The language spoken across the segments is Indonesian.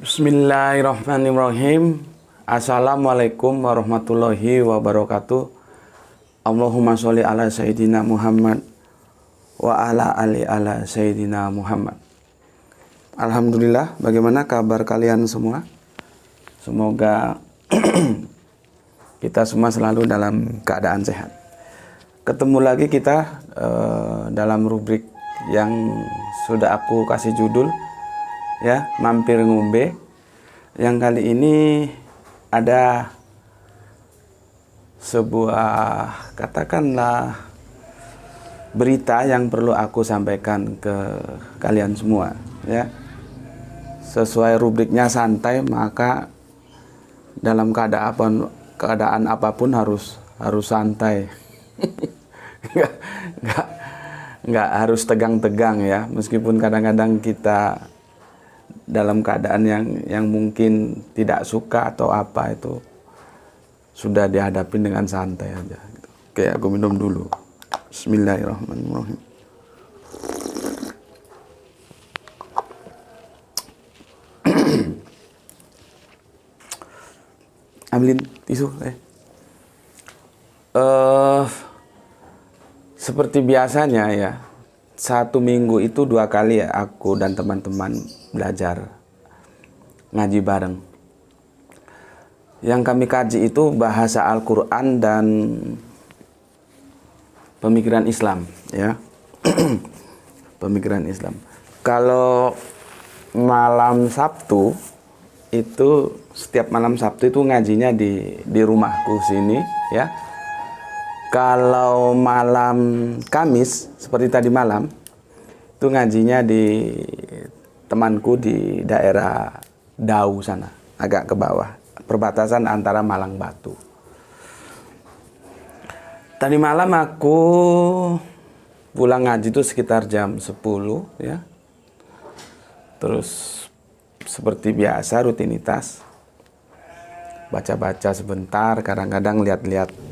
Bismillahirrahmanirrahim. Assalamualaikum warahmatullahi wabarakatuh. Allahumma sholli ala Sayyidina Muhammad wa ala ali ala Sayyidina Muhammad. Alhamdulillah, bagaimana kabar kalian semua? Semoga kita semua selalu dalam keadaan sehat. Ketemu lagi kita dalam rubrik yang sudah aku kasih judul, ya, mampir ngombe. Yang kali ini ada sebuah, katakanlah, berita yang perlu aku sampaikan ke kalian semua, ya. Sesuai rubriknya santai, maka dalam keadaan apapun harus santai. nggak harus tegang-tegang, ya, meskipun kadang-kadang kita dalam keadaan yang mungkin tidak suka atau apa, itu sudah dihadapi dengan santai aja gitu. Oke, aku minum dulu. Bismillahirrahmanirrahim. Ambilin tisu. Seperti biasanya, ya, satu minggu itu 2 kali, ya, aku dan teman-teman belajar ngaji bareng. Yang kami kaji itu bahasa Al-Quran dan pemikiran Islam, ya. Pemikiran Islam. Kalau malam Sabtu itu, setiap malam Sabtu itu ngajinya di rumahku sini, ya. Kalau malam Kamis seperti tadi malam itu ngajinya di temanku di daerah Dau sana, agak ke bawah, perbatasan antara Malang Batu. Tadi malam aku pulang ngaji itu sekitar jam 10, ya. Terus seperti biasa rutinitas, baca-baca sebentar, kadang-kadang lihat-lihat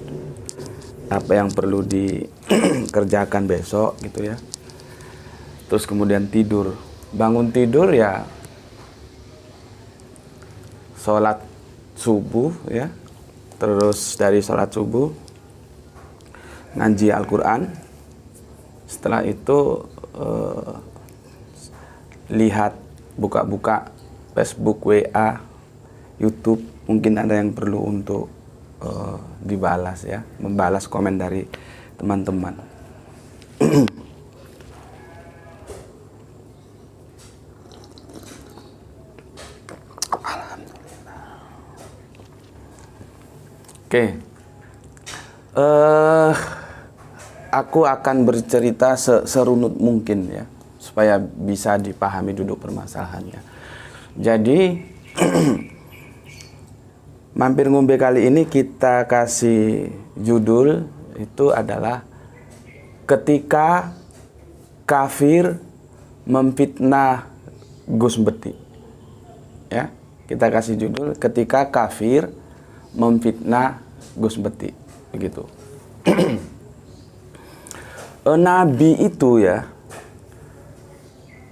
apa yang perlu dikerjakan besok gitu, ya. Terus kemudian tidur. Bangun tidur, ya, sholat subuh, ya. Terus dari sholat subuh ngaji Al-Quran. Setelah itu lihat, buka-buka Facebook, WA, YouTube. Mungkin ada yang perlu untuk dibalas, ya, membalas komen dari teman-teman. Alhamdulillah. Oke, aku akan bercerita serunut mungkin, ya, supaya bisa dipahami duduk permasalahannya. Jadi mampir ngombe kali ini kita kasih judul itu adalah ketika kafir memfitnah Gus Beti, ya. Kita kasih judul ketika kafir memfitnah Gus Beti, begitu. Nabi itu, ya,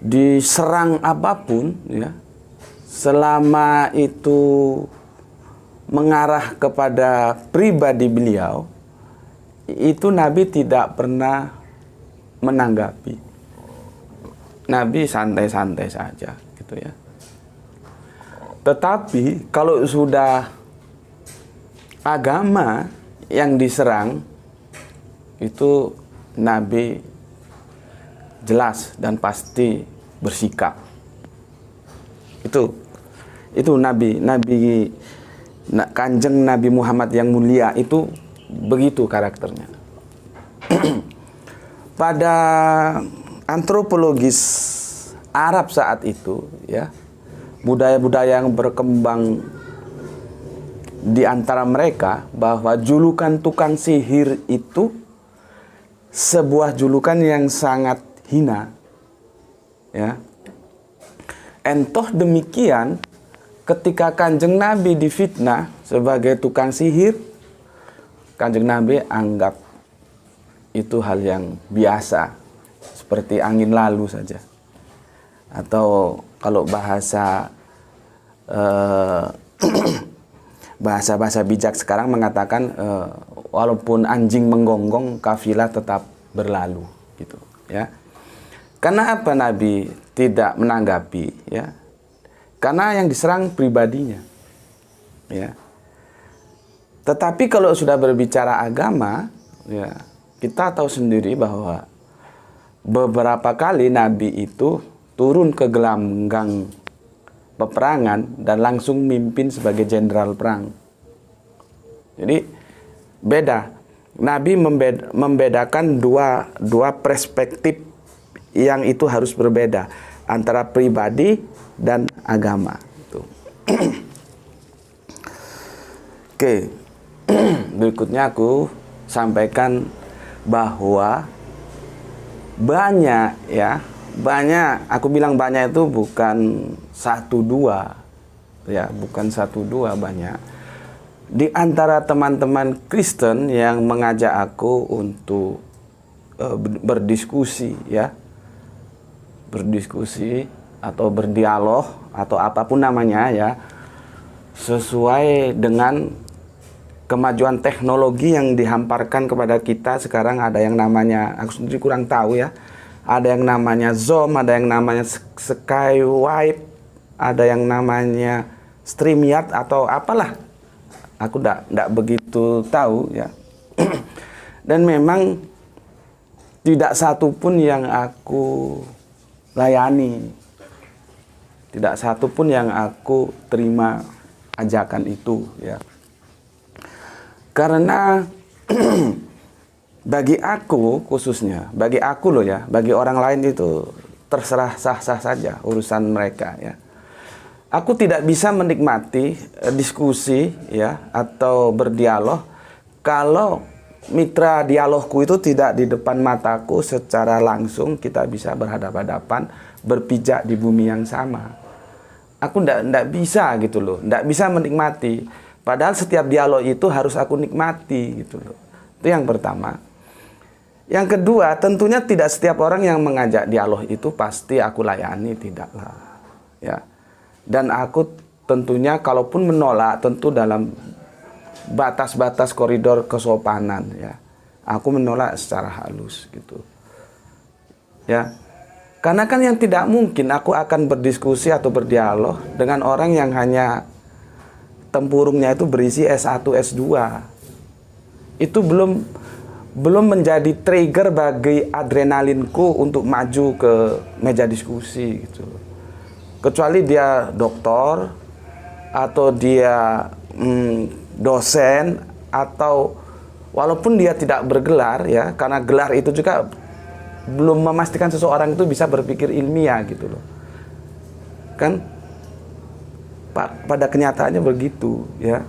diserang apapun, ya, selama itu mengarah kepada pribadi beliau, itu Nabi tidak pernah menanggapi. Nabi santai-santai saja gitu, ya. Tetapi kalau sudah agama yang diserang, itu Nabi jelas dan pasti bersikap. Itu Nabi Kanjeng Nabi Muhammad yang mulia itu begitu karakternya. Pada antropologis Arab saat itu, ya, budaya-budaya yang berkembang di antara mereka, bahwa julukan tukang sihir itu sebuah julukan yang sangat hina, ya. Entoh demikian, ketika Kanjeng Nabi difitnah sebagai tukang sihir, Kanjeng Nabi anggap itu hal yang biasa, seperti angin lalu saja. Atau kalau bahasa bahasa-bahasa bijak sekarang mengatakan walaupun anjing menggonggong, kafilah tetap berlalu, gitu ya. Karena apa Nabi tidak menanggapi, ya? Karena yang diserang pribadinya, ya. Tetapi kalau sudah berbicara agama, ya, kita tahu sendiri bahwa beberapa kali Nabi itu turun ke gelanggang peperangan dan langsung mimpin sebagai jenderal perang. Jadi beda. Nabi membedakan dua perspektif yang itu harus berbeda antara pribadi dan agama. Oke, berikutnya aku sampaikan bahwa banyak, ya, banyak. Aku bilang banyak itu bukan 1-2, ya, bukan 1-2, banyak. Di antara teman-teman Kristen yang mengajak aku untuk berdiskusi, ya, berdiskusi atau berdialog atau apapun namanya, ya, sesuai dengan kemajuan teknologi yang dihamparkan kepada kita sekarang. Ada yang namanya, aku sendiri kurang tahu, ya, ada yang namanya Zoom, ada yang namanya Skywide, ada yang namanya StreamYard atau apalah, aku tidak begitu tahu, ya. Dan memang tidak satu pun yang aku layani, tidak satu pun yang aku terima ajakan itu, ya. Karena bagi aku khususnya, bagi aku loh, ya, bagi orang lain itu terserah, sah-sah saja urusan mereka, ya. Aku tidak bisa menikmati diskusi, ya, atau berdialog kalau mitra dialogku itu tidak di depan mataku secara langsung, kita bisa berhadapan-hadapan, berpijak di bumi yang sama. Aku tidak bisa gitu loh, tidak bisa menikmati. Padahal setiap dialog itu harus aku nikmati gitu loh. Itu yang pertama. Yang kedua, tentunya tidak setiap orang yang mengajak dialog itu pasti aku layani, tidaklah, ya. Dan aku tentunya kalaupun menolak, tentu dalam batas-batas koridor kesopanan, ya. Aku menolak secara halus gitu, ya. Karena kan yang tidak mungkin aku akan berdiskusi atau berdialog dengan orang yang hanya tempurungnya itu berisi S1, S2. Itu belum menjadi trigger bagi adrenalinku untuk maju ke meja diskusi gitu. Kecuali dia doktor atau dia dosen, atau walaupun dia tidak bergelar, ya, karena gelar itu juga belum memastikan seseorang itu bisa berpikir ilmiah gitu loh. Kan pada kenyataannya begitu, ya.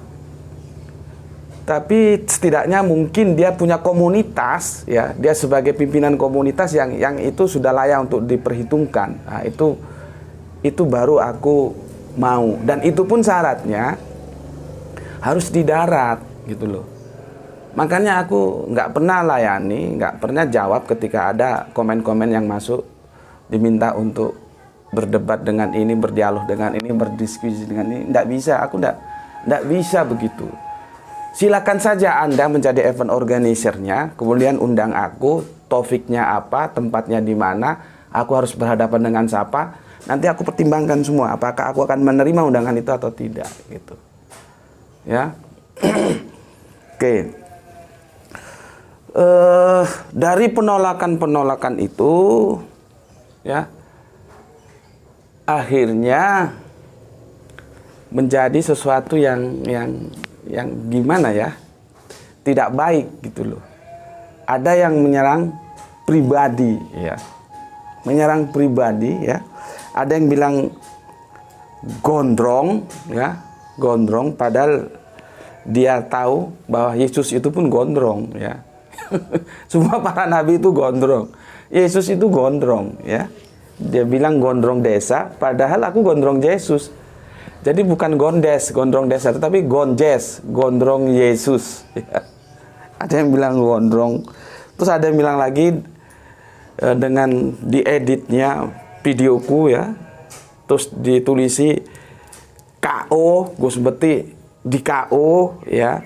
Tapi setidaknya mungkin dia punya komunitas, ya, dia sebagai pimpinan komunitas yang itu sudah layak untuk diperhitungkan. Nah, itu baru aku mau, dan itu pun syaratnya harus di darat gitu loh. Makanya aku nggak pernah layani, nggak pernah jawab ketika ada komen-komen yang masuk diminta untuk berdebat dengan ini, berdialog dengan ini, berdiskusi dengan ini. Nggak bisa, aku nggak bisa begitu. Silakan saja Anda menjadi event organizer-nya, kemudian undang aku, topiknya apa, tempatnya di mana, aku harus berhadapan dengan siapa. Nanti aku pertimbangkan semua, apakah aku akan menerima undangan itu atau tidak, gitu. Ya, oke. Dari penolakan itu, ya, akhirnya menjadi sesuatu yang gimana ya, tidak baik gitu loh. Ada yang menyerang pribadi, ya, menyerang pribadi, ya. Ada yang bilang gondrong, ya, gondrong, padahal dia tahu bahwa Yesus itu pun gondrong, ya. Semua para nabi itu gondrong, Yesus itu gondrong, ya. Dia bilang gondrong desa, padahal aku gondrong Yesus. Jadi bukan gondes, gondrong desa, tetapi gonjes, gondrong Yesus, ya. Ada yang bilang gondrong, terus ada yang bilang lagi dengan dieditnya videoku, ya, terus ditulisi K KO, Gus Beti di KO ya.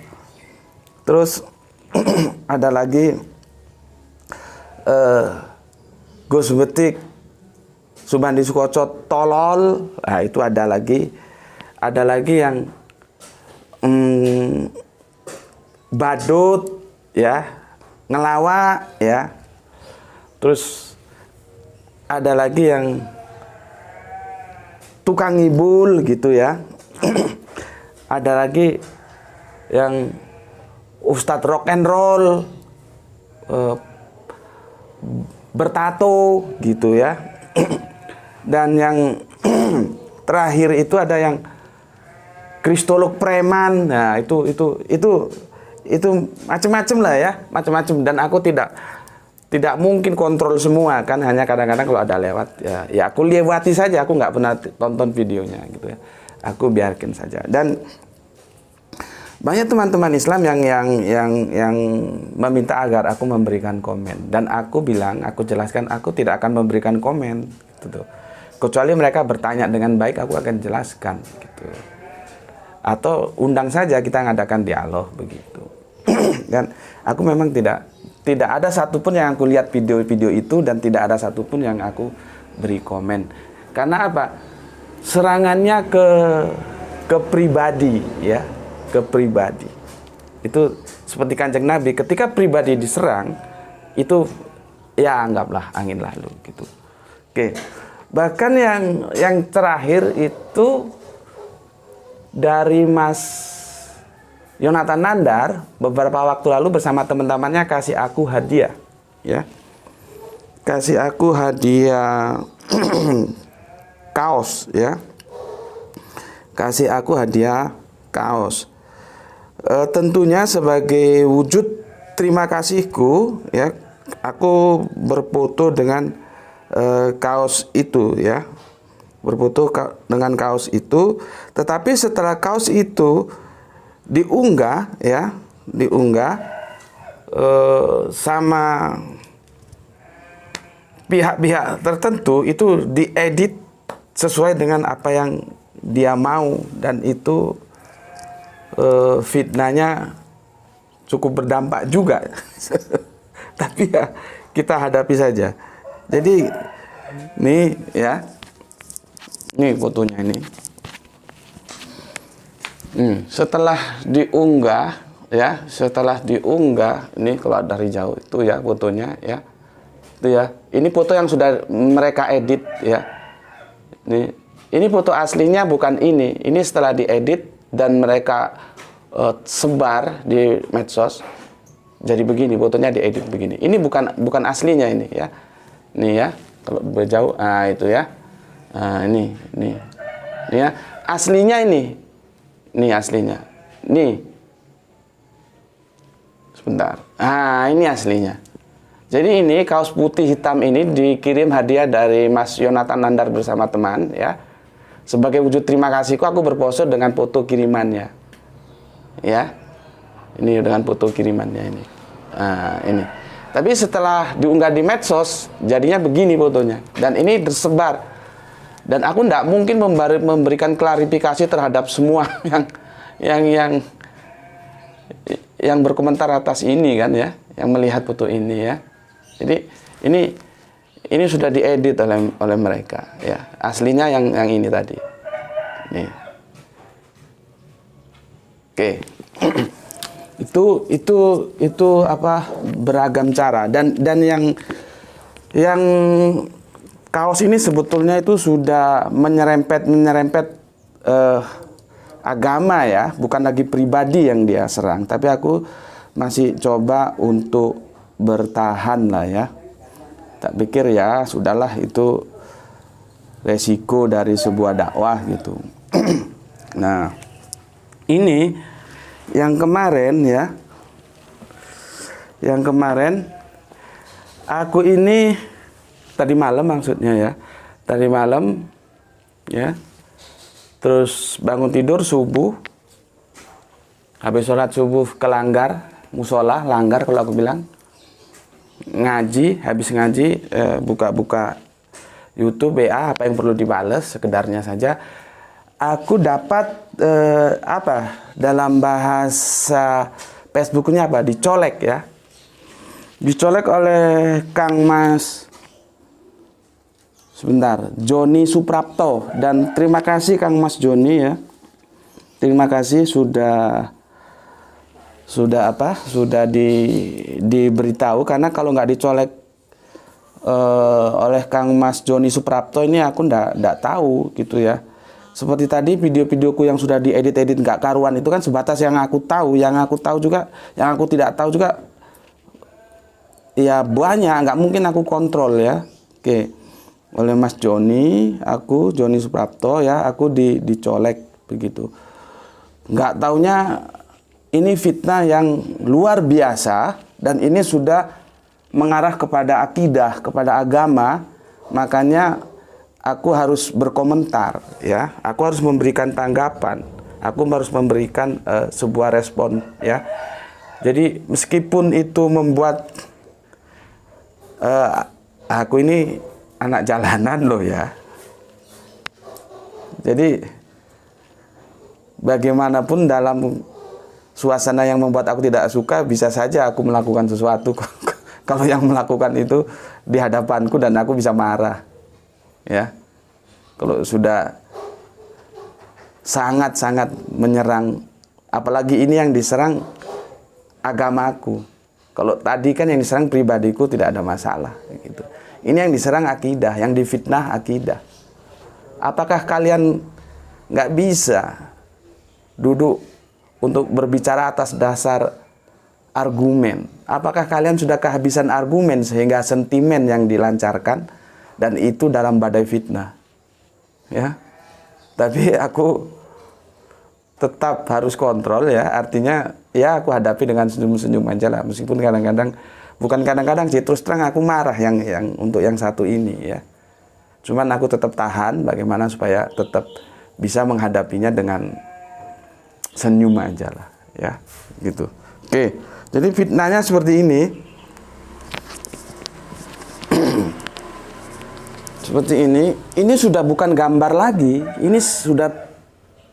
Terus ada lagi Gus Beti Subandi Sukoco tolol. Nah, itu ada lagi yang badut ya, ngelawak ya. Terus ada lagi yang tukang ngibul gitu ya. Ada lagi yang Ustadz rock and roll, bertato gitu ya. Dan yang terakhir itu ada yang kristolog preman. Nah, itu macam-macam lah ya, macam-macam. Dan aku tidak mungkin kontrol semua kan, hanya kadang-kadang kalau ada lewat ya aku lewati saja, aku nggak pernah tonton videonya gitu ya. Aku biarkan saja. Dan banyak teman-teman Islam yang meminta agar aku memberikan komen, dan aku bilang, aku jelaskan aku tidak akan memberikan komen gitu. Kecuali mereka bertanya dengan baik, aku akan jelaskan gitu. Atau undang saja, kita ngadakan dialog begitu. Dan aku memang tidak ada satupun yang aku lihat video-video itu, dan tidak ada satupun yang aku beri komen. Karena apa? Serangannya ke pribadi ya, ke pribadi. Itu seperti Kanjeng Nabi, ketika pribadi diserang itu ya anggaplah angin lalu gitu. Oke. Bahkan yang terakhir itu dari Mas Yonatan Nandar beberapa waktu lalu bersama teman-temannya kasih aku hadiah ya. Kasih aku hadiah kaos ya. Kasih aku hadiah kaos. Tentunya sebagai wujud terima kasihku ya, aku berfoto dengan kaos itu ya, berfoto dengan kaos itu. Tetapi setelah kaos itu diunggah ya, sama pihak-pihak tertentu, itu diedit sesuai dengan apa yang dia mau, dan itu fitnahnya cukup berdampak juga. Tapi ya kita hadapi saja. Jadi nih ya, nih fotonya ini. Setelah diunggah ya, ini kalau dari jauh itu ya fotonya ya, itu ya. Ini foto yang sudah mereka edit ya. Ini foto aslinya bukan ini. Ini setelah diedit dan mereka sebar di medsos. Jadi begini, fotonya diedit begini. Ini bukan aslinya ini ya. Nih ya, kalau berjauh, itu ya. Ini ya. Aslinya ini. Nih aslinya. Nih. Sebentar. Ini aslinya. Jadi ini kaos putih hitam ini dikirim hadiah dari Mas Yonatan Nandar bersama teman ya. Sebagai wujud terima kasihku, aku berpose dengan foto kirimannya. Ya. Ini dengan foto kirimannya ini. Ini. Tapi setelah diunggah di medsos, jadinya begini fotonya. Dan ini tersebar. Dan aku tidak mungkin memberikan klarifikasi terhadap semua yang berkomentar atas ini kan ya, yang melihat foto ini ya. Jadi ini sudah diedit oleh mereka ya. Aslinya yang ini tadi. Nih. Oke. Itu apa, beragam cara, dan yang kaos ini sebetulnya itu sudah menyerempet agama ya, bukan lagi pribadi yang dia serang, tapi aku masih coba untuk bertahan lah ya. Tak pikir ya sudahlah, itu resiko dari sebuah dakwah gitu. Nah, ini yang kemarin ya, aku ini tadi malam maksudnya ya, terus bangun tidur subuh, habis sholat subuh ke langgar, musola, langgar kalau aku bilang, ngaji, habis ngaji buka-buka YouTube, WA, apa yang perlu dibales, sekedarnya saja. aku dapat apa dalam bahasa Facebooknya apa, dicolek ya, dicolek oleh Kang Mas sebentar, Joni Suprapto. Dan terima kasih Kang Mas Joni ya, terima kasih sudah diberitahu, karena kalau nggak dicolek oleh Kang Mas Joni Suprapto ini aku nggak tahu gitu ya. Seperti tadi video-videoku yang sudah diedit-edit nggak karuan itu kan sebatas yang aku tahu juga, yang aku tidak tahu juga ya banyak, nggak mungkin aku kontrol ya. Oke, oleh Mas Joni, aku Joni Suprapto ya, aku dicolek begitu. Nggak taunya ini fitnah yang luar biasa, dan ini sudah mengarah kepada akidah, kepada agama. Makanya aku harus berkomentar ya, aku harus memberikan tanggapan, aku harus memberikan sebuah respon ya. Jadi meskipun itu membuat aku ini anak jalanan loh ya. Jadi bagaimanapun dalam suasana yang membuat aku tidak suka, bisa saja aku melakukan sesuatu kalau yang melakukan itu di hadapanku dan aku bisa marah ya. Kalau sudah sangat-sangat menyerang, apalagi ini yang diserang agamaku. Kalau tadi kan yang diserang pribadiku tidak ada masalah gitu. Ini yang diserang akidah, yang difitnah akidah. Apakah kalian nggak bisa duduk untuk berbicara atas dasar argumen? Apakah kalian sudah kehabisan argumen sehingga sentimen yang dilancarkan, dan itu dalam badai fitnah ya? Tapi aku tetap harus kontrol ya, artinya ya aku hadapi dengan senyum-senyum aja lah, meskipun kadang-kadang, bukan kadang-kadang sih, terus terang aku marah yang untuk yang satu ini ya. Cuman aku tetap tahan, bagaimana supaya tetap bisa menghadapinya dengan senyum aja lah ya gitu. Oke, jadi fitnahnya seperti ini. Seperti ini sudah bukan gambar lagi, ini sudah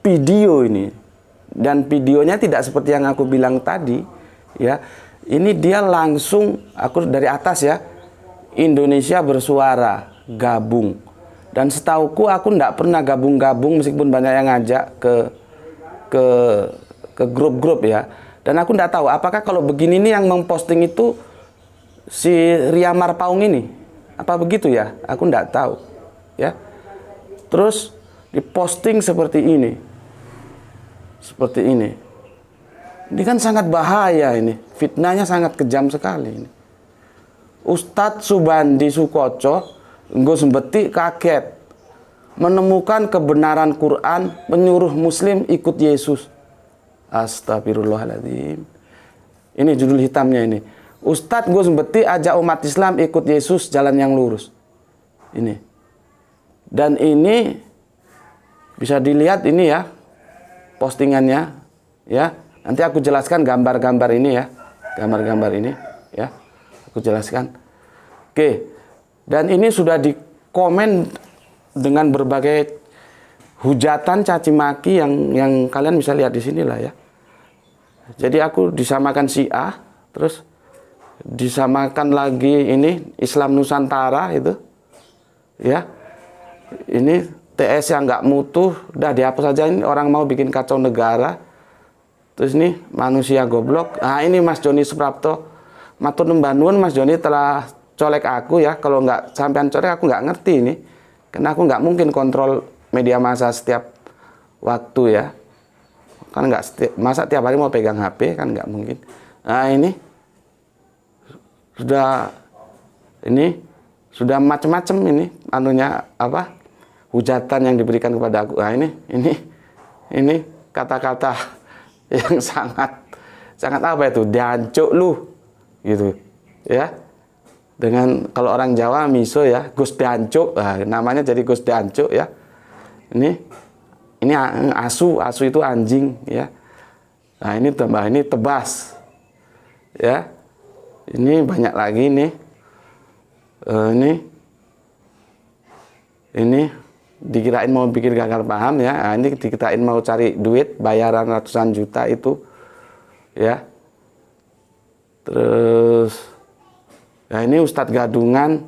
video ini. Dan videonya tidak seperti yang aku bilang tadi ya. Ini dia langsung, aku dari atas ya, Indonesia Bersuara gabung. Dan setauku aku tidak pernah gabung-gabung, meskipun banyak yang ngajak ke grup-grup ya. Dan aku tidak tahu apakah kalau begini nih yang memposting itu si Ria Marpaung ini, apa begitu ya? Aku tidak tahu ya. Terus diposting seperti ini, seperti ini. Ini kan sangat bahaya ini, fitnahnya sangat kejam sekali ini. Ustadz Subandi Sukoco nggo sembeti kaget menemukan kebenaran Quran menyuruh Muslim ikut Yesus. Astagfirullahaladzim. Ini judul hitamnya ini. Ustadz Gus Beti ajak umat Islam ikut Yesus jalan yang lurus. Ini. Dan ini bisa dilihat ini ya, postingannya ya. Nanti aku jelaskan gambar-gambar ini ya. Gambar-gambar ini ya. Aku jelaskan. Oke. Dan ini sudah dikomen dengan berbagai hujatan, caci maki yang kalian bisa lihat di sini lah ya. Jadi aku disamakan Syiah, terus disamakan lagi ini Islam Nusantara itu, ya. Ini TS yang nggak mutu, udah dihapus aja, ini orang mau bikin kacau negara. Terus ini manusia goblok. Nah ini Mas Joni Suprapto, matur nembah nuwun Mas Joni telah colek aku ya. Kalau nggak sampean colek aku nggak ngerti ini, karena aku nggak mungkin kontrol media massa setiap waktu ya. Kan nggak masa tiap hari mau pegang HP, kan nggak mungkin. Nah ini sudah macam-macam ini anunya apa, hujatan yang diberikan kepada aku. Nah ini kata-kata yang sangat apa itu, diancuk lu gitu ya. Dengan kalau orang Jawa miso ya, Gus diancuk, nah, namanya jadi Gus diancuk ya. Ini asu itu anjing ya. Nah ini tambah ini tebas ya. Ini banyak lagi nih. Ini dikirain mau bikin gagal paham ya. Nah, ini dikirain mau cari duit bayaran ratusan juta itu ya. Terus ya ini Ustadz Gadungan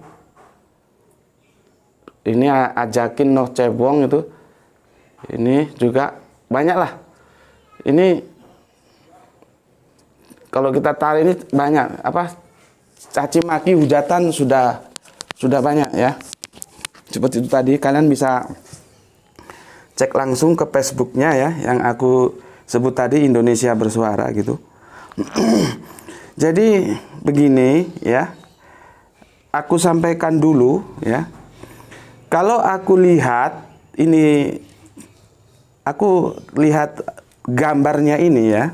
ini ajakin Noh Cebong itu, ini juga banyak lah. Ini kalau kita tarik ini banyak apa, caci maki hujatan sudah banyak ya. Seperti itu tadi, kalian bisa cek langsung ke Facebooknya ya, yang aku sebut tadi, Indonesia Bersuara gitu. Jadi begini ya, aku sampaikan dulu ya. Kalau aku lihat ini, aku lihat gambarnya ini ya,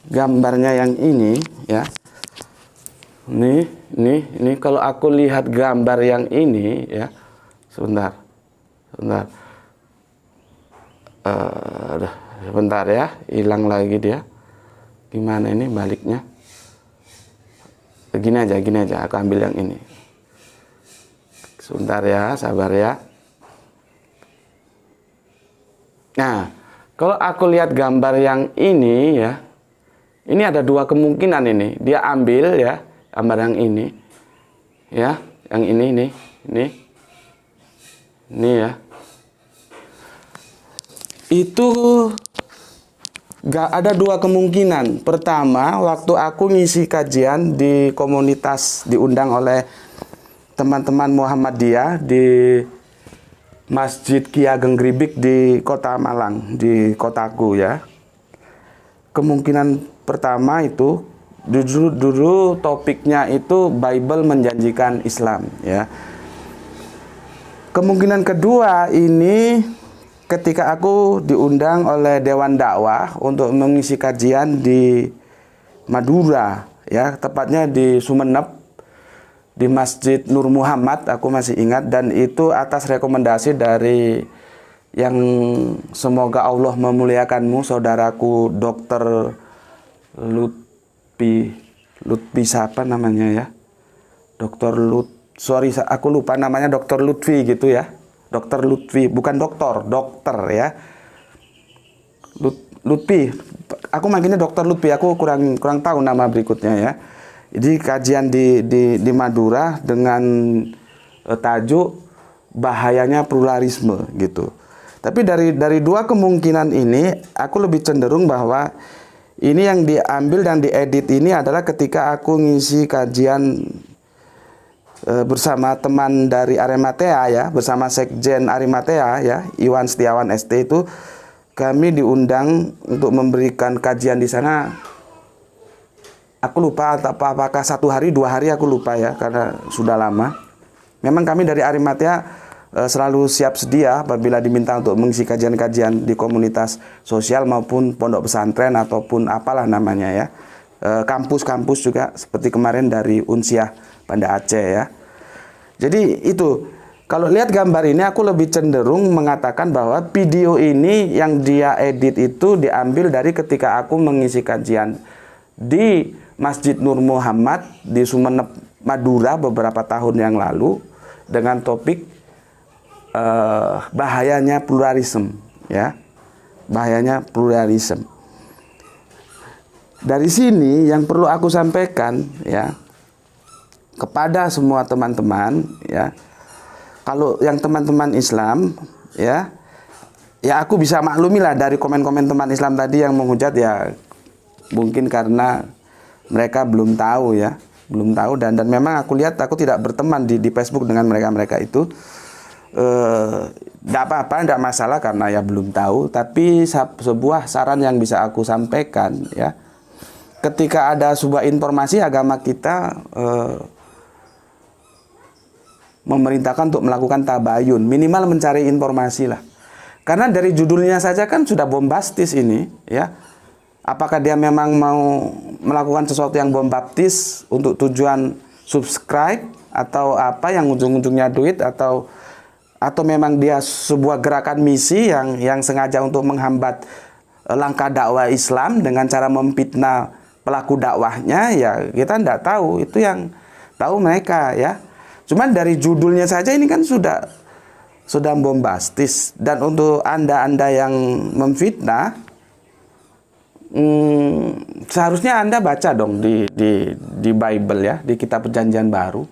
gambarnya yang ini ya. Ini kalau aku lihat gambar yang ini ya, sebentar, sebentar ya, hilang lagi dia. Gimana ini baliknya? Gini aja, aku ambil yang ini. Sebentar ya, sabar ya. Nah, kalau aku lihat gambar yang ini ya, ini ada dua kemungkinan ini. Dia ambil ya, gambar yang ini. Ya, yang ini ya. Itu ada dua kemungkinan. Pertama, waktu aku ngisi kajian di komunitas, diundang oleh teman-teman Muhammadiyah di Masjid Ki Ageng Gribik di Kota Malang, di kotaku ya. Kemungkinan pertama itu dulu topiknya itu Bible menjanjikan Islam ya. Kemungkinan kedua ini ketika aku diundang oleh Dewan Dakwah untuk mengisi kajian di Madura ya, tepatnya di Sumeneb, di Masjid Nur Muhammad, aku masih ingat, dan itu atas rekomendasi dari yang semoga Allah memuliakanmu, saudaraku Dr. Lutfi siapa namanya ya, sorry aku lupa namanya, Dr. Lutfi gitu ya, Dr. Lutfi, bukan dokter ya, Lutfi, aku manggilnya Dr. Lutfi, aku kurang tahu nama berikutnya ya. Jadi kajian di Madura dengan tajuk bahayanya pluralisme gitu. Tapi dari dua kemungkinan ini, aku lebih cenderung bahwa ini yang diambil dan diedit ini adalah ketika aku ngisi kajian bersama teman dari Arimatea ya, bersama Sekjen Arimatea ya, Iwan Setiawan ST, itu kami diundang untuk memberikan kajian di sana. Aku lupa apakah 1 hari 2 hari, aku lupa ya, karena sudah lama. Memang kami dari Arimatea selalu siap sedia apabila diminta untuk mengisi kajian-kajian di komunitas sosial maupun pondok pesantren ataupun apalah namanya ya. Kampus-kampus juga seperti kemarin dari Unsiah Banda Aceh ya. Jadi itu, kalau lihat gambar ini aku lebih cenderung mengatakan bahwa video ini yang dia edit itu diambil dari ketika aku mengisi kajian di Masjid Nur Muhammad di Sumeneb, Madura beberapa tahun yang lalu dengan topik bahayanya pluralisme ya, bahayanya pluralisme. Dari sini yang perlu aku sampaikan ya kepada semua teman-teman ya, kalau yang teman-teman Islam ya aku bisa maklumi lah dari komen-komen teman Islam tadi yang menghujat ya, mungkin karena mereka belum tahu ya, belum tahu, dan memang aku lihat aku tidak berteman di Facebook dengan mereka itu. Tidak apa-apa, tidak masalah karena ya belum tahu. Tapi sebuah saran yang bisa aku sampaikan ya, ketika ada sebuah informasi agama kita memerintahkan untuk melakukan tabayun, minimal mencari informasi lah. Karena dari judulnya saja kan sudah bombastis ini ya. Apakah dia memang mau melakukan sesuatu yang bombastis untuk tujuan subscribe atau apa yang ujung-ujungnya duit, atau memang dia sebuah gerakan misi yang sengaja untuk menghambat langkah dakwah Islam dengan cara memfitnah pelaku dakwahnya, ya kita tidak tahu, itu yang tahu mereka ya. Cuman dari judulnya saja ini kan sudah sudah bombastis. Dan untuk Anda yang memfitnah, seharusnya Anda baca dong di Bible ya, di kitab Perjanjian Baru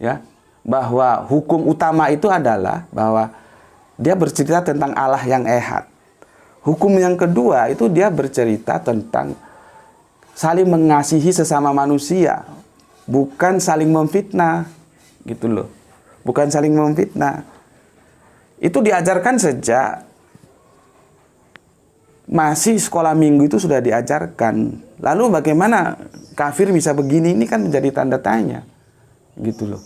ya, bahwa hukum utama itu adalah bahwa dia bercerita tentang Allah yang ehad. Hukum yang kedua itu dia bercerita tentang saling mengasihi sesama manusia, bukan saling memfitnah, gitu loh. Bukan saling memfitnah. Itu diajarkan sejak masih sekolah minggu, itu sudah diajarkan. Lalu bagaimana kafir bisa begini? Ini kan menjadi tanda tanya, gitu loh.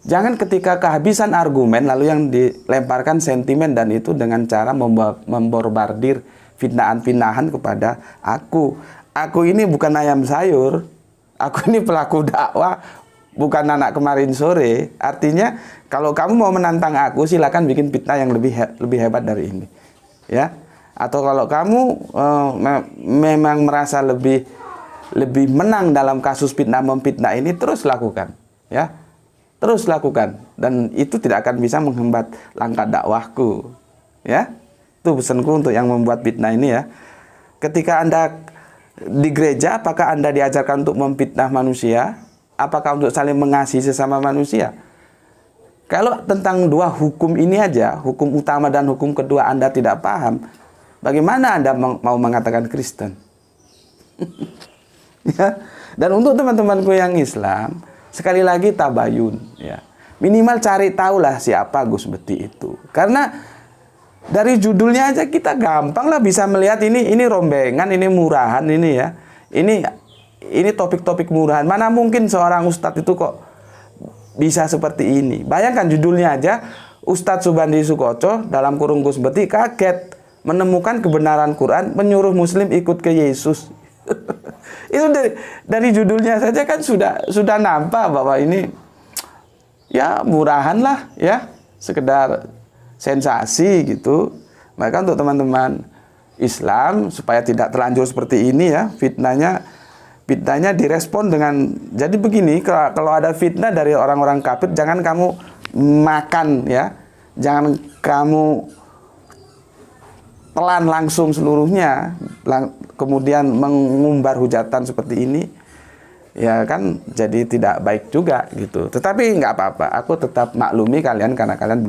Jangan ketika kehabisan argumen lalu yang dilemparkan sentimen dan itu dengan cara memborbardir fitnahan-fitnahan kepada aku. Aku ini bukan ayam sayur. Aku ini pelaku dakwah, bukan anak kemarin sore. Artinya kalau kamu mau menantang aku, silakan bikin fitnah yang lebih hebat dari ini. Ya. Atau kalau kamu memang merasa lebih menang dalam kasus fitnah memfitnah ini, terus lakukan, ya. Terus lakukan, dan itu tidak akan bisa menghambat langkah dakwahku, ya. Itu pesanku untuk yang membuat fitnah ini ya. Ketika Anda di gereja, apakah Anda diajarkan untuk memfitnah manusia? Apakah untuk saling mengasihi sesama manusia? Kalau tentang dua hukum ini aja, hukum utama dan hukum kedua Anda tidak paham, bagaimana Anda mau mengatakan Kristen? Ya. Dan untuk teman-temanku yang Islam, sekali lagi tabayun, ya. Minimal cari tahulah siapa Gus Beti itu. Karena dari judulnya aja kita gampang lah bisa melihat ini rombengan, ini murahan, ini ya. Ini topik-topik murahan. Mana mungkin seorang ustadz itu kok bisa seperti ini? Bayangkan judulnya aja, Ustadz Subandi Sukoco dalam kurung Gus Beti kaget menemukan kebenaran Quran, menyuruh muslim ikut ke Yesus. Itu dari judulnya saja kan sudah nampak bahwa ini ya murahan lah ya, sekedar sensasi gitu. Maka untuk teman-teman Islam supaya tidak terlanjur seperti ini ya, fitnahnya direspon dengan, jadi begini, kalau ada fitnah dari orang-orang kafir, jangan kamu makan ya, jangan kamu telan langsung seluruhnya, kemudian mengumbar hujatan seperti ini, ya kan jadi tidak baik juga gitu. Tetapi nggak apa-apa, aku tetap maklumi kalian karena kalian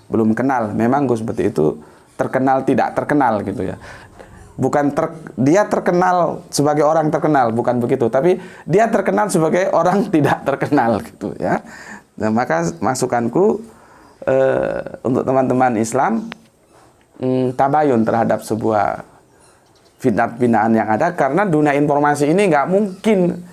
belum kenal. Memang Gus Beti itu terkenal tidak terkenal gitu ya. Bukan dia terkenal sebagai orang terkenal, bukan begitu, tapi dia terkenal sebagai orang tidak terkenal gitu ya. Nah, maka masukanku untuk teman-teman Islam, tabayun terhadap sebuah fitnah-fitnahan yang ada, karena dunia informasi ini nggak mungkin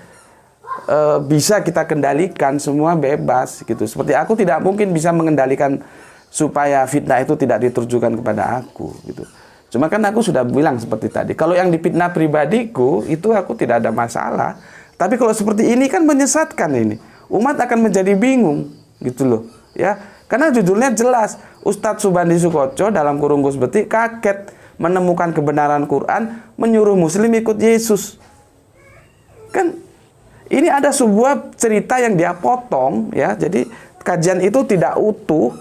bisa kita kendalikan, semua bebas gitu. Seperti aku tidak mungkin bisa mengendalikan supaya fitnah itu tidak ditujukan kepada aku gitu. Cuma kan aku sudah bilang seperti tadi, kalau yang difitnah pribadiku itu aku tidak ada masalah. Tapi kalau seperti ini kan menyesatkan ini. Umat akan menjadi bingung gitu loh ya. Karena judulnya jelas, Ustadz Subandi Sukoco dalam kurung Gus Beti kaget menemukan kebenaran Quran, menyuruh muslim ikut Yesus. Kan ini ada sebuah cerita yang dia potong ya. Jadi kajian itu tidak utuh,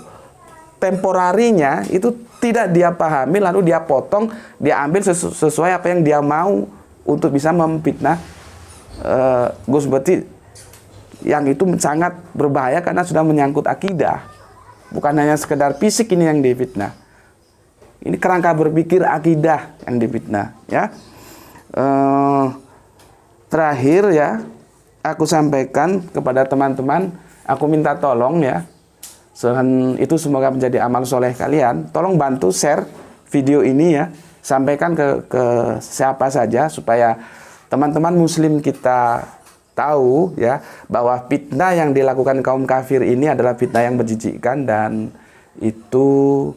temporarinya itu tidak dia pahami, lalu dia potong, dia ambil sesuai apa yang dia mau untuk bisa memfitnah Gus Beti, yang itu sangat berbahaya karena sudah menyangkut akidah. Bukan hanya sekedar fisik ini yang difitnah. Ini kerangka berpikir akidah yang difitnah ya. Terakhir ya, aku sampaikan kepada teman-teman, aku minta tolong ya. Itu semoga menjadi amal soleh kalian. Tolong bantu share video ini ya, sampaikan ke siapa saja supaya teman-teman muslim kita tahu ya bahwa fitnah yang dilakukan kaum kafir ini adalah fitnah yang menjijikkan dan itu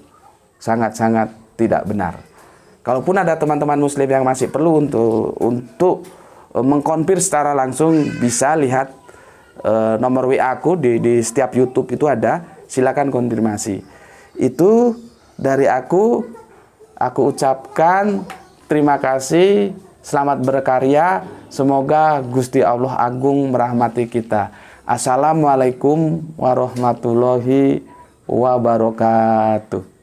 sangat-sangat tidak benar. Kalaupun ada teman-teman muslim yang masih perlu untuk mengkonfir secara langsung, bisa lihat nomor WA aku di setiap YouTube itu ada, silakan konfirmasi. Itu dari aku ucapkan terima kasih. Selamat berkarya, semoga Gusti Allah Agung merahmati kita. Assalamualaikum warahmatullahi wabarakatuh.